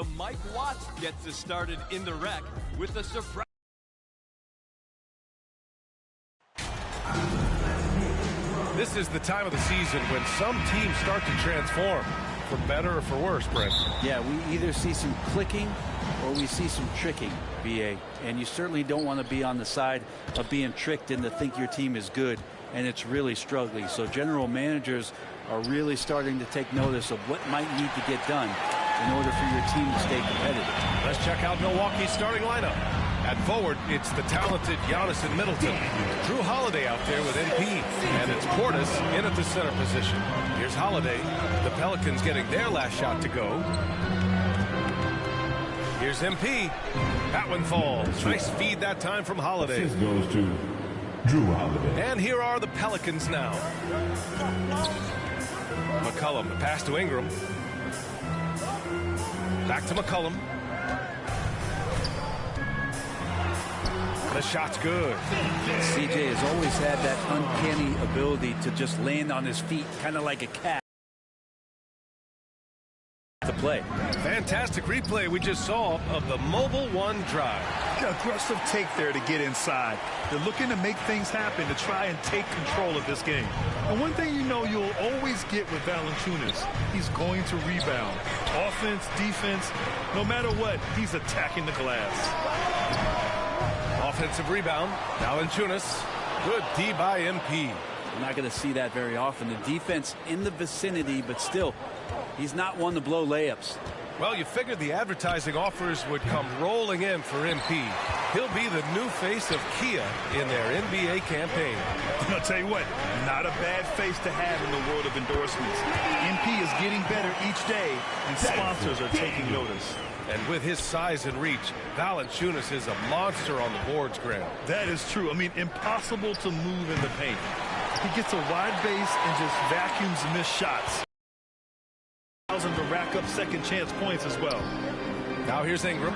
The Mike Watts gets us started in the rec with the surprise. This is the time of the season when some teams start to transform, for better or for worse, Brent. Yeah, we either see some clicking or we see some tricking, BA. And you certainly don't want to be on the side of being tricked into think your team is good and it's really struggling. So general managers are really starting to take notice of what might need to get done in order for your team to stay competitive. Let's check out Milwaukee's starting lineup. At forward, it's the talented Giannis and Middleton. Drew Holiday out there with MP. And it's Portis in at the center position. Here's Holiday. The Pelicans getting their last shot to go. Here's MP. That one falls. Nice feed that time from Holiday. This goes to Drew Holiday. And here are the Pelicans now. McCollum, the pass to Ingram. Back to McCollum. The shot's good. CJ has always had that uncanny ability to just land on his feet, kind of like a cat. To play. Fantastic replay we just saw of the Mobile One drive. The aggressive take there to get inside. They're looking to make things happen to try and take control of this game. And one thing you know you'll always get with Valanciunas, he's going to rebound. Offense, defense, no matter what, he's attacking the glass. Offensive rebound. Valanciunas. Good D by MP. We're not going to see that very often. The defense in the vicinity, but still, he's not one to blow layups. Well, you figured the advertising offers would come rolling in for MP. He'll be the new face of Kia in their NBA campaign. I'll tell you what, not a bad face to have in the world of endorsements. MP is getting better each day, and sponsors are taking notice. And with his size and reach, Valanciunas is a monster on the boards, Graham. That is true. I mean, impossible to move in the paint. He gets a wide base and just vacuums missed shots. Allows him to rack up second chance points as well. Now here's Ingram.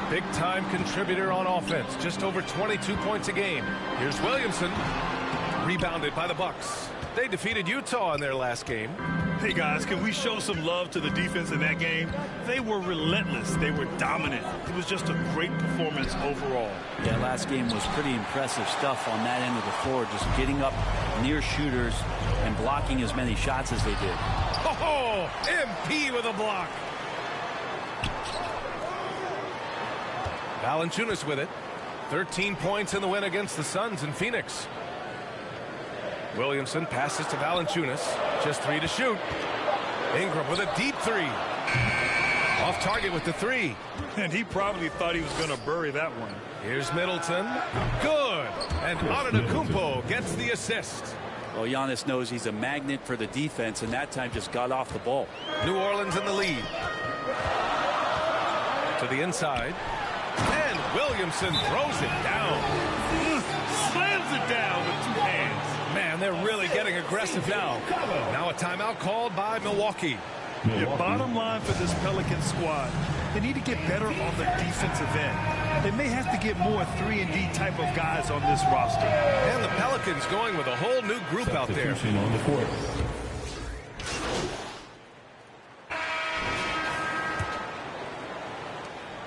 Big time contributor on offense. Just over 22 points a game. Here's Williamson. Rebounded by the Bucks. They defeated Utah in their last game. Hey guys, can we show some love to the defense in that game? They were relentless. They were dominant. It was just a great performance overall. Yeah, last game was pretty impressive stuff on that end of the floor. Just getting up near shooters and blocking as many shots as they did. Oh, MP with a block. Valanciunas with it. 13 points in the win against the Suns in Phoenix. Williamson passes to Valanciunas. Just 3 to shoot. Ingram with a deep 3. Off target with the 3. And he probably thought he was going to bury that one. Here's Middleton. Good. And Antetokounmpo gets the assist. Well, Giannis knows he's a magnet for the defense, and that time just got off the ball. New Orleans in the lead. To the inside. And Williamson throws it down. Slams it down with 2 hands. Man, they're really getting aggressive now. Now a timeout called by Milwaukee. Your bottom line for this Pelican squad, they need to get better on the defensive end. They may have to get more 3-and-D type of guys on this roster. And the Pelicans going with a whole new group out there. On the court.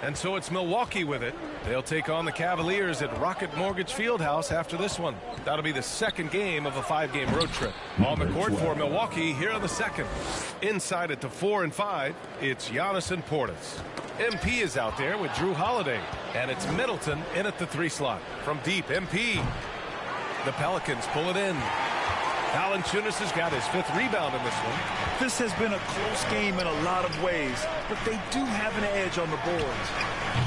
And so it's Milwaukee with it. They'll take on the Cavaliers at Rocket Mortgage Fieldhouse after this one. That'll be the second game of a 5-game road trip. On the court for Milwaukee here on the second. Inside at the 4 and 5, it's Giannis and Portis. MP is out there with Drew Holiday. And it's Middleton in at the 3 slot. From deep, MP. The Pelicans pull it in. Valanciunas has got his 5th rebound in this one. This has been a close game in a lot of ways, but they do have an edge on the boards.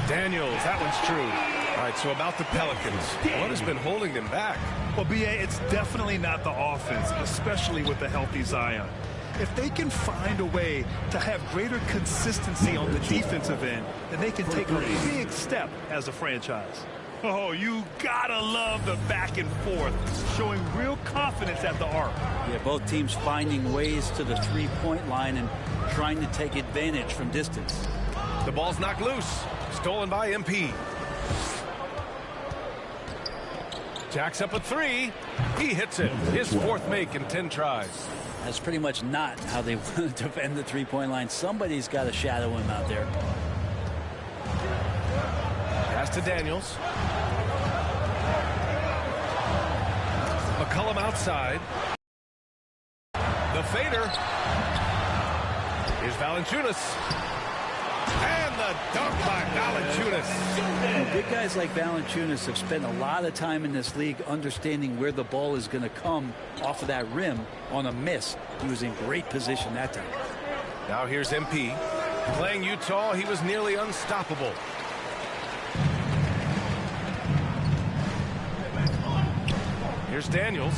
Daniels, that one's true. All right, so about the Pelicans, what has been holding them back? Well, BA, it's definitely not the offense, especially with the healthy Zion. If they can find a way to have greater consistency on the defensive end, then they can take a big step as a franchise. Oh, you gotta love the back and forth, showing real confidence at the arc. Yeah, both teams finding ways to the 3-point line and trying to take advantage from distance. The ball's knocked loose. Stolen by MP. Jacks up a 3. He hits it. His 4th make in 10 tries. That's pretty much not how they want to defend the 3-point line. Somebody's got to shadow him out there. Pass to Daniels. McCollum outside. The fader. Here's Valanciunas. And the dunk by Valanciunas. Big guys like Valanciunas have spent a lot of time in this league understanding where the ball is going to come off of that rim on a miss. He was in great position that time. Now here's MP. Playing Utah, he was nearly unstoppable. Here's Daniels.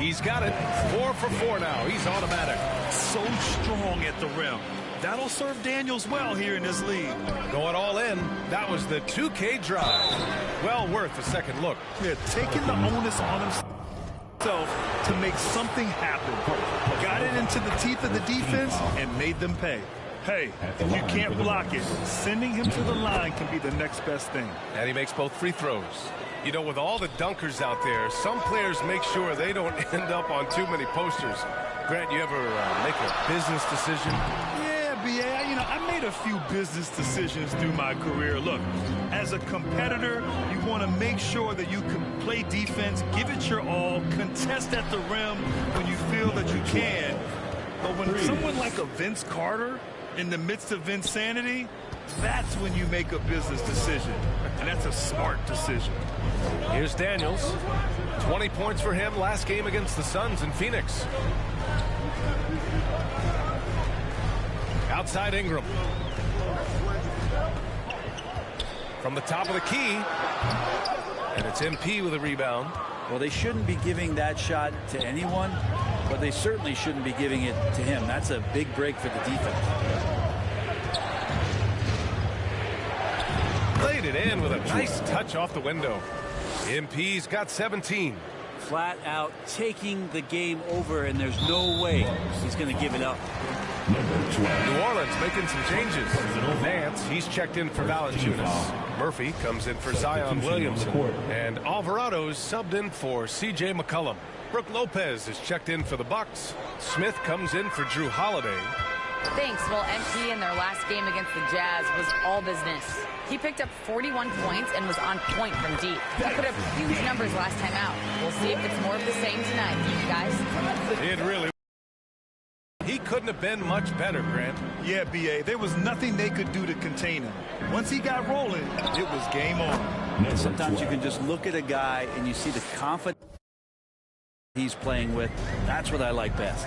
He's got it. 4 for 4 now. He's automatic. So strong at the rim. That'll serve Daniels well here in this league. Going all in. That was the 2K drive. Well worth a second look. Yeah, taking the onus on himself to make something happen. Got it into the teeth of the defense and made them pay. Hey, if you can't block it, sending him to the line can be the next best thing. And he makes both free throws. You know, with all the dunkers out there, some players make sure they don't end up on too many posters. Grant, you ever make a business decision? Yeah, B.A., I made a few business decisions through my career. Look, as a competitor, you want to make sure that you can play defense, give it your all, contest at the rim when you feel that you can. But when someone like a Vince Carter in the midst of insanity, that's when you make a business decision. And that's a smart decision. Here's Daniels. 20 points for him last game against the Suns in Phoenix. Outside Ingram. From the top of the key. And it's MP with a rebound. Well, they shouldn't be giving that shot to anyone, but they certainly shouldn't be giving it to him. That's a big break for the defense. Played it in with a nice touch off the window. MP's got 17. Flat out taking the game over, and there's no way he's going to give it up. New Orleans making some changes. Nance, he's checked in for Valanciunas. Murphy comes in for Zion Williamson. And Alvarado's subbed in for C.J. McCollum. Brooke Lopez is checked in for the Bucks. Smith comes in for Drew Holiday. Thanks. Well, MP in their last game against the Jazz was all business. He picked up 41 points and was on point from deep. He put up huge numbers last time out. We'll see if it's more of the same tonight, guys. It really. He couldn't have been much better, Grant. Yeah, B.A., there was nothing they could do to contain him. Once he got rolling, it was game on. And sometimes you can just look at a guy and you see the confidence he's playing with. That's what I like best.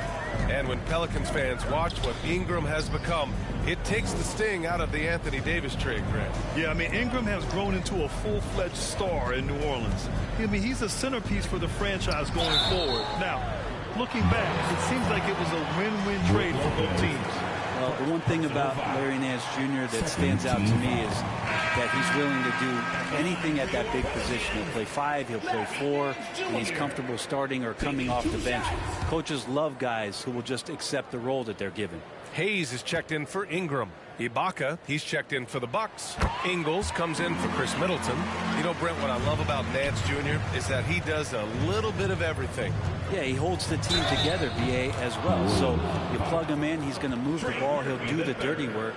And when Pelicans fans watch what Ingram has become, it takes the sting out of the Anthony Davis trade, Grant. Yeah, Ingram has grown into a full-fledged star in New Orleans. He's a centerpiece for the franchise going forward. Now, looking back, it seems like it was a win-win trade for both teams. Well, the one thing about Larry Nance Jr. that stands out to me is that he's willing to do anything at that big position. He'll play 5, he'll play 4, and he's comfortable starting or coming off the bench. Coaches love guys who will just accept the role that they're given. Hayes is checked in for Ingram. Ibaka, he's checked in for the Bucks. Ingles comes in for Chris Middleton. You know, Brent, what I love about Nance Jr. is that he does a little bit of everything. Yeah, he holds the team together, BA, as well. So you plug him in, he's going to move the ball, he'll do the dirty work.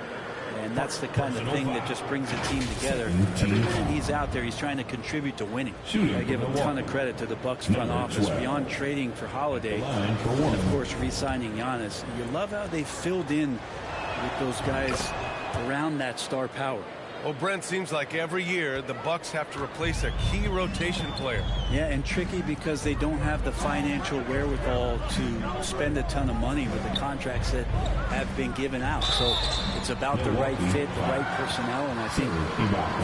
And that's the kind of thing that just brings a team together. Every time he's out there, he's trying to contribute to winning. I give a ton of credit to the Bucks front office beyond trading for Holiday and, of course, re-signing Giannis. You love how they filled in with those guys around that star power. Well, Brent, seems like every year the Bucks have to replace a key rotation player. Yeah, and tricky because they don't have the financial wherewithal to spend a ton of money with the contracts that have been given out. So it's about the right fit, the right personnel, and I think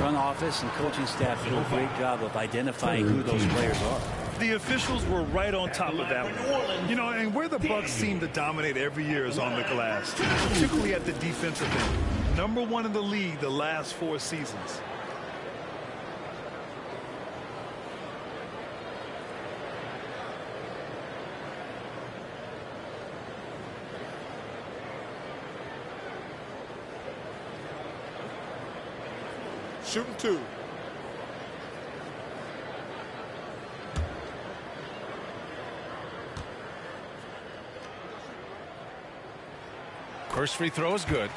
front office and coaching staff do a great job of identifying who those players are. The officials were right on top of that one. And where the Bucks seem to dominate every year is on the glass, particularly at the defensive end. #1 in the league the last 4 seasons. Shooting 2. First free throw is good.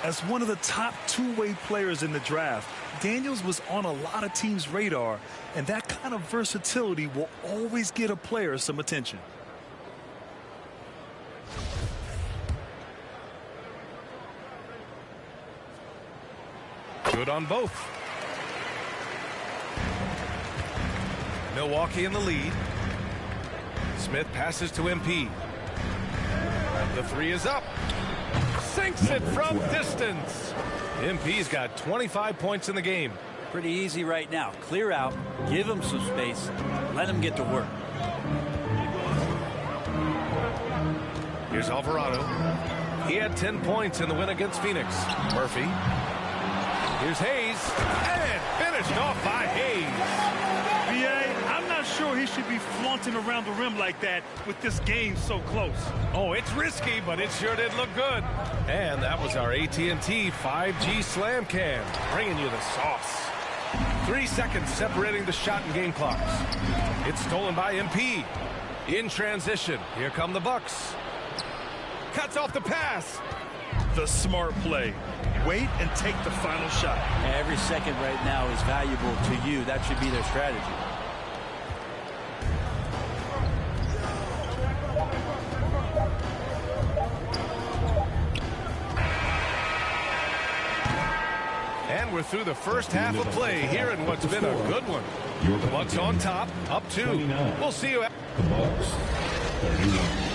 As one of the top two-way players in the draft, Daniels was on a lot of teams' radar, and that kind of versatility will always get a player some attention. Good on both. Milwaukee in the lead. Smith passes to MP. The three is up. Sinks it from distance. MP's got 25 points in the game. Pretty easy right now. Clear out, give him some space, let him get to work. Here's Alvarado. He had 10 points in the win against Phoenix. Murphy. Here's Hayes. And finished off by Hayes. I'm not sure he should be flaunting around the rim like that with this game so close. Oh, it's risky, but it sure did look good. And that was our AT&T 5G Slam Cam, bringing you the sauce. 3 seconds separating the shot and game clocks. It's stolen by MP. In transition, here come the Bucks. Cuts off the pass. The smart play. Wait and take the final shot. Every second right now is valuable to you. That should be their strategy. And we're through the first half of play here in what's been a good one. The Bucks on top, up 2. We'll see you. The Bucks 31.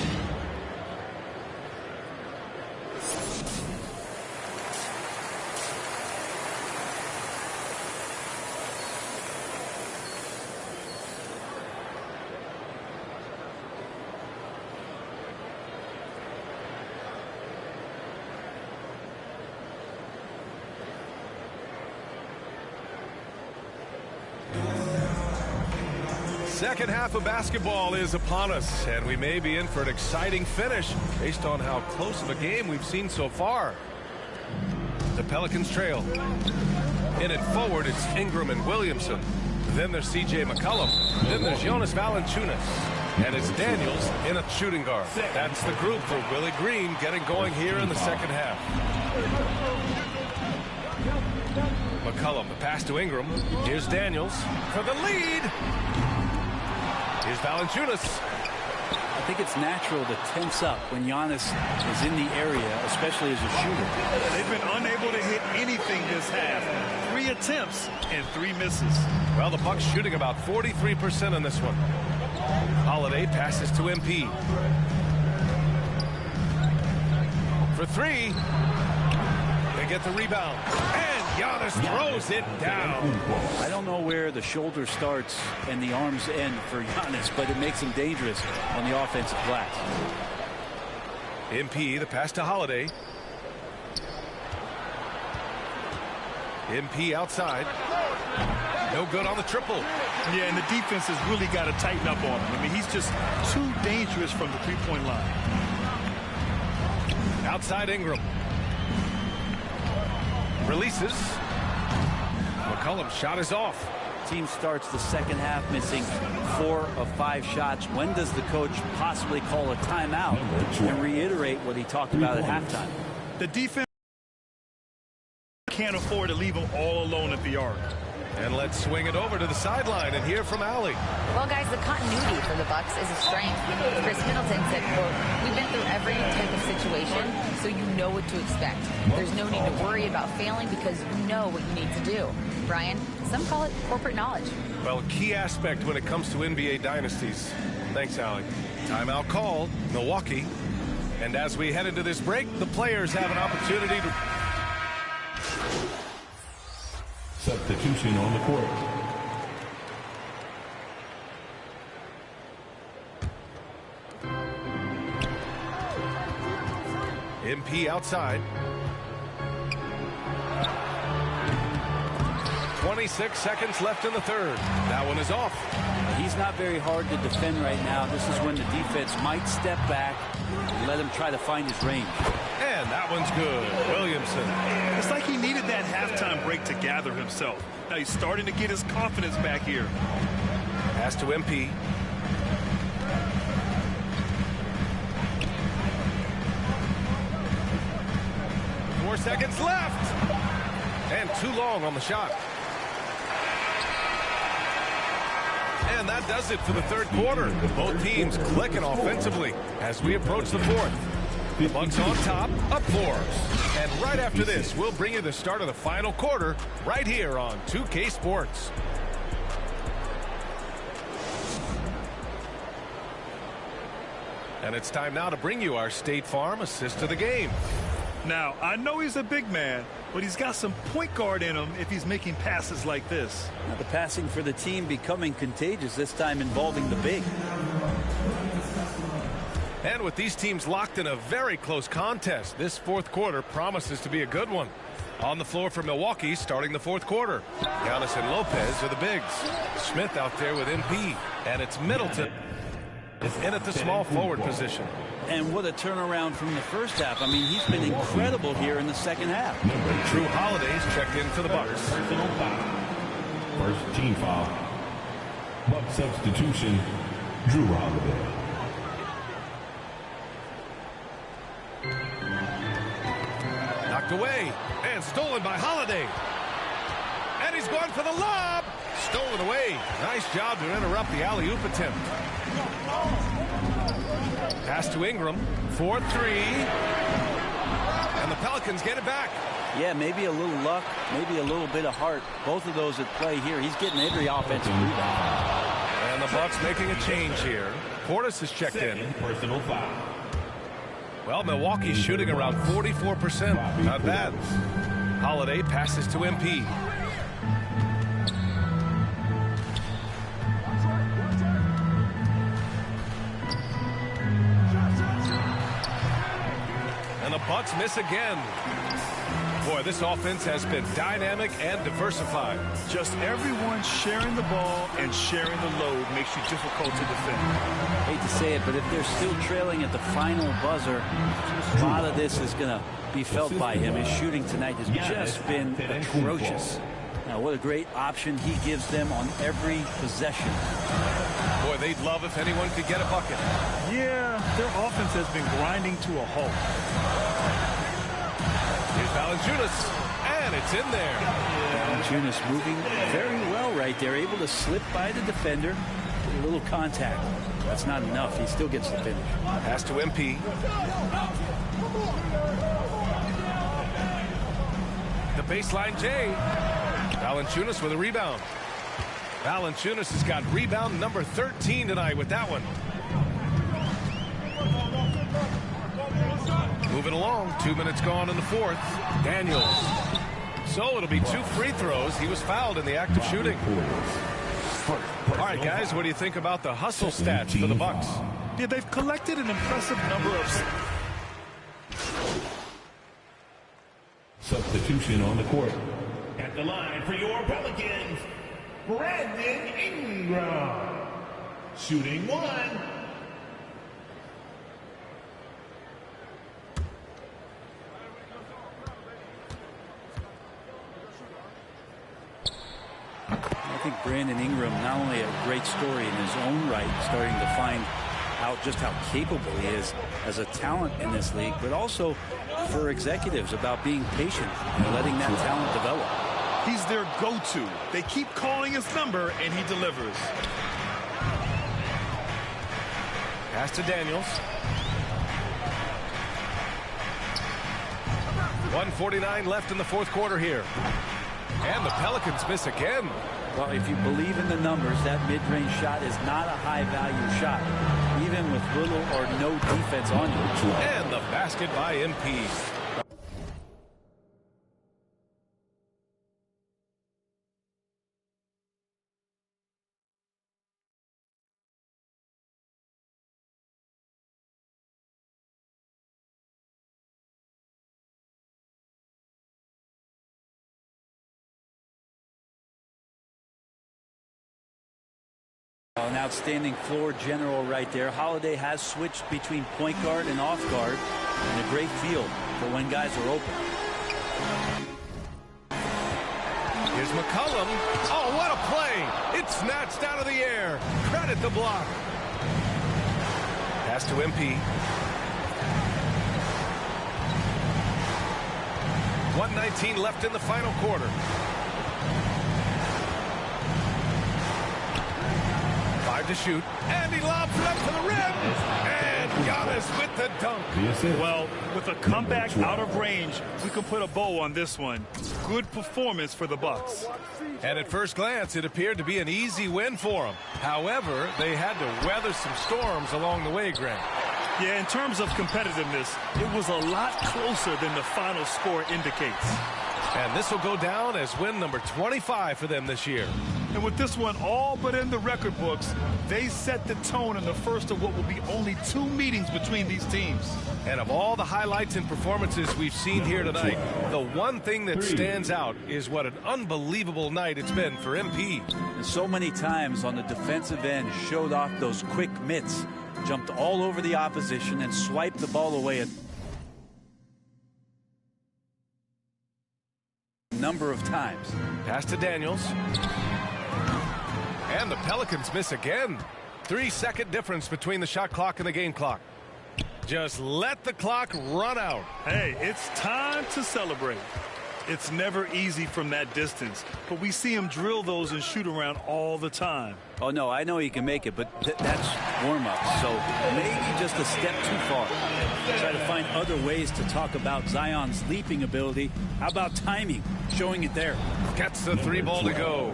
Second half of basketball is upon us, and we may be in for an exciting finish based on how close of a game we've seen so far. The Pelicans trail. In it forward, it's Ingram and Williamson. Then there's C.J. McCollum. Then there's Jonas Valanciunas. And it's Daniels in a shooting guard. That's the group for Willie Green getting going here in the second half. McCollum, the pass to Ingram. Here's Daniels for the lead. Here's Valanciunas. I think it's natural to tense up when Giannis is in the area, especially as a shooter. They've been unable to hit anything this half. 3 attempts and 3 misses. Well, the Bucks shooting about 43% in this one. Holiday passes to MP. For 3. They get the rebound. And Giannis throws it down. I don't know where the shoulder starts and the arms end for Giannis, but it makes him dangerous on the offensive glass. MP, the pass to Holiday. MP outside. No good on the triple. Yeah, and the defense has really got to tighten up on him. I mean, he's just too dangerous from the three-point line. Outside Ingram. Releases. McCollum's shot is off. Team starts the second half missing 4 of 5 shots. When does the coach possibly call a timeout and reiterate what he talked about at halftime? The defense can't afford to leave him all alone at the arc. And let's swing it over to the sideline and hear from Allie. Well, guys, the continuity for the Bucks is a strength. Chris Middleton said, quote, "We've been through every type of situation, so you know what to expect. There's no need to worry about failing because you know what you need to do." Brian, some call it corporate knowledge. Well, a key aspect when it comes to NBA dynasties. Thanks, Allie. Timeout called, Milwaukee. And as we head into this break, the players have an opportunity to... Substitution on the court. MP outside. 26 seconds left in the third. That one is off. He's not very hard to defend right now. This is when the defense might step back and let him try to find his range. And that one's good. Williamson. It's like he needed that halftime break to gather himself. Now he's starting to get his confidence back here. Pass to MP. 4 seconds left. And too long on the shot. And that does it for the third quarter. Both teams clicking offensively as we approach the fourth. The Bucks on top, up 4. And right after this, we'll bring you the start of the final quarter right here on 2K Sports. And it's time now to bring you our State Farm assist of the game. Now, I know he's a big man, but he's got some point guard in him if he's making passes like this. Now the passing for the team becoming contagious, this time involving the big. And with these teams locked in a very close contest, this fourth quarter promises to be a good one. On the floor for Milwaukee starting the fourth quarter. Giannis and Lopez are the bigs. Smith out there with MP. And it's Middleton in at the small forward position. And what a turnaround from the first half. I mean, he's been incredible here in the second half. Drew Holiday's checked in for the Bucks. Personal foul. First team foul. Buck substitution, Drew Holiday. Knocked away and stolen by Holiday. And he's going for the lob. Stolen away. Nice job to interrupt the alley-oop attempt. Pass to Ingram. 4-3. And the Pelicans get it back. Yeah, maybe a little luck, maybe a little bit of heart. Both of those at play here. He's getting every offensive rebound. And the Bucks making a change here. Portis is checked in. Personal foul. Well, Milwaukee's shooting around 44%. Not bad. Holiday passes to MP. And the Bucks miss again. Boy, this offense has been dynamic and diversified. Just everyone sharing the ball and sharing the load makes you difficult to defend. Hate to say it, but if they're still trailing at the final buzzer, a lot of this is going to be felt by him. His shooting tonight has just been atrocious. Now, what a great option he gives them on every possession. Boy, they'd love if anyone could get a bucket. Yeah, their offense has been grinding to a halt. Here's Valanciunas, and it's in there. Valanciunas moving very well right there, able to slip by the defender, get a little contact. That's not enough. He still gets the finish. Pass to MP. The baseline J. Valanciunas with a rebound. Valanciunas has got rebound number 13 tonight with that one. Moving along, 2 minutes gone in the fourth. Daniels. So it'll be 2 free throws. He was fouled in the act of shooting. All right, guys, what do you think about the hustle stats for the Bucks? Yeah, they've collected an impressive number of... Substitution on the court. At the line for your Pelicans, Brandon Ingram. Shooting 1. I think Brandon Ingram, not only a great story in his own right, starting to find out just how capable he is as a talent in this league, but also for executives about being patient and letting that talent develop. He's their go-to. They keep calling his number, and he delivers. Pass to Daniels. 1:49 left in the fourth quarter here. And the Pelicans miss again. Well, if you believe in the numbers, that mid-range shot is not a high-value shot, even with little or no defense on you. And the basket by MP. An outstanding floor general right there. Holiday has switched between point guard and off guard, and a great feel for when guys are open. Here's McCollum. Oh, what a play. It's snatched out of the air. Credit the block. Pass to MP. 1:19 left in the final quarter. 5 to shoot, and he lobs it up to the rim, and Giannis with the dunk. Well, with a comeback out of range, we can put a bow on this one. Good performance for the Bucks. And at first glance, it appeared to be an easy win for them. However, they had to weather some storms along the way, Grant. Yeah, in terms of competitiveness, it was a lot closer than the final score indicates. And this will go down as win number 25 for them this year. And with this one all but in the record books, they set the tone in the first of what will be only 2 meetings between these teams. And of all the highlights and performances we've seen here tonight, the one thing that stands out is what an unbelievable night it's been for MP. And so many times on the defensive end showed off those quick mitts, jumped all over the opposition and swiped the ball away a number of times. Pass to Daniels. And the Pelicans miss again. 3-second difference between the shot clock and the game clock. Just let the clock run out. Hey, it's time to celebrate. It's never easy from that distance, but we see him drill those and shoot around all the time. Oh, no, I know he can make it, but that's warm-up, so maybe just a step too far. Try to find other ways to talk about Zion's leaping ability. How about timing? Showing it there. Gets the 3 ball to go.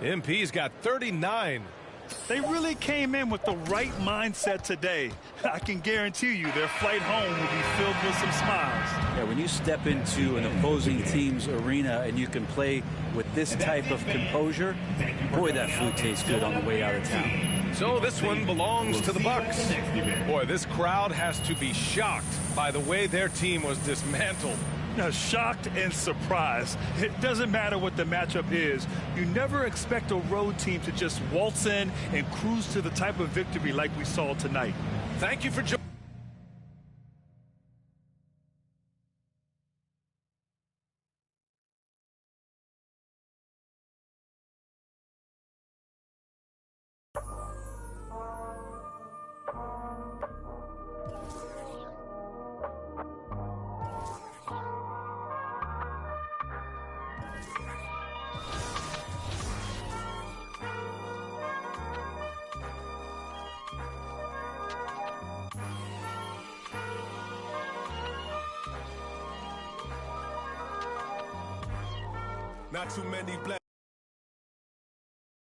MP's got 39. They really came in with the right mindset today. I can guarantee you their flight home will be filled with some smiles. Yeah, when you step into an opposing team's arena and you can play with this type of composure, boy, that food tastes good on the way out of town. So this one belongs to the Bucks. Boy, this crowd has to be shocked by the way their team was dismantled. Now, shocked and surprised. It doesn't matter what the matchup is. You never expect a road team to just waltz in and cruise to the type of victory like we saw tonight. Thank you for joining. Not too many black